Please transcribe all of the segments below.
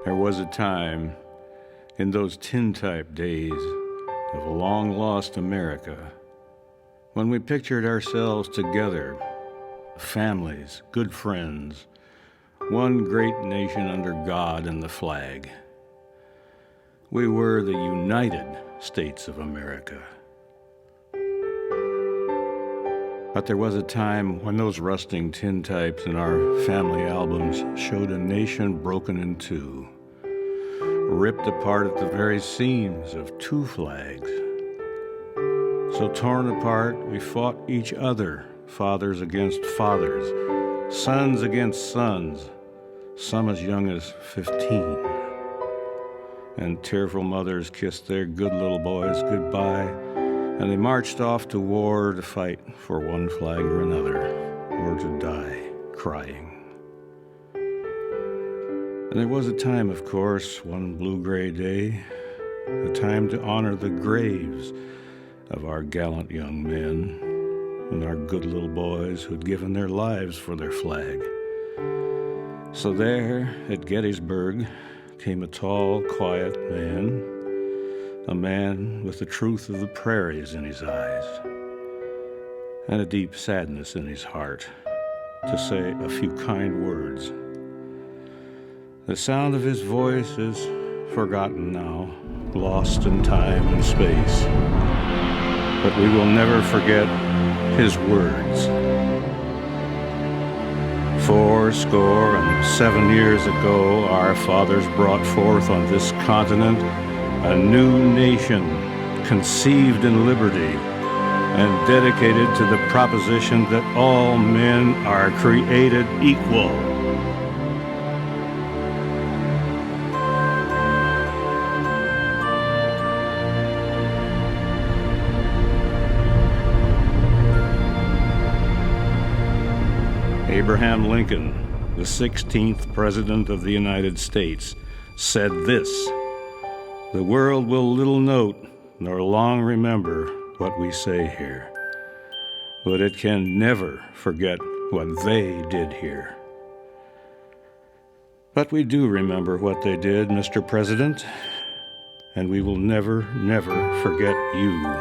There was a time in those tintype days of a long-lost America when we pictured ourselves together, families, good friends, one great nation under God and the flag. We were the United States of America. But there was a time when those rusting tintypes in our family albums showed a nation broken in two, ripped apart at the very seams of two flags. So torn apart, we fought each other, fathers against fathers, sons against sons, some as young as 15. And tearful mothers kissed their good little boys goodbye, and they marched off to war to fight for one flag or another, or to die crying. And there was a time, of course, one blue-gray day, a time to honor the graves of our gallant young men and our good little boys who'd given their lives for their flag. So there, at Gettysburg, came a tall, quiet man, a man with the truth of the prairies in his eyes and a deep sadness in his heart, to say a few kind words. The sound of his voice is forgotten now, lost in time and space, but we will never forget his words. 77 years ago, our fathers brought forth on this continent a new nation conceived in liberty and dedicated to the proposition that all men are created equal. Abraham Lincoln, the 16th President of the United States, said this: "The world will little note nor long remember what we say here, but it can never forget what they did here." But we do remember what they did, Mr. President, and we will never, never forget you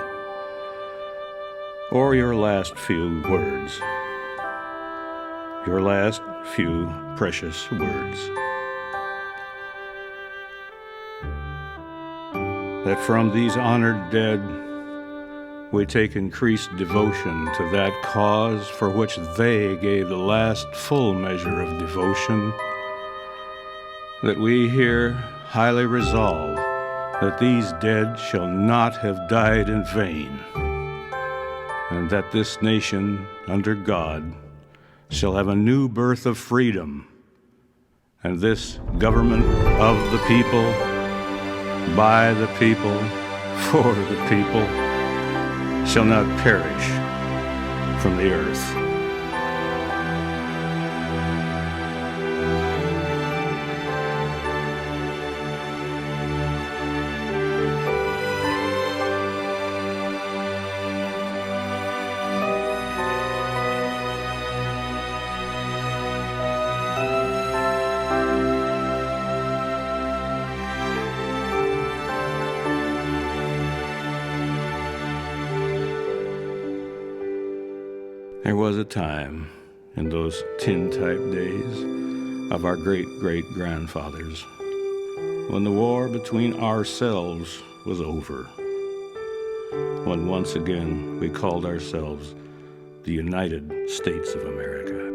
or your last few words. Your last few precious words. That from these honored dead we take increased devotion to that cause for which they gave the last full measure of devotion, that we here highly resolve that these dead shall not have died in vain, and that this nation under God shall have a new birth of freedom, and this government of the people, by the people, for the people, shall not perish from the earth. There was a time in those tintype days of our great-great-grandfathers when the war between ourselves was over, when once again we called ourselves the United States of America.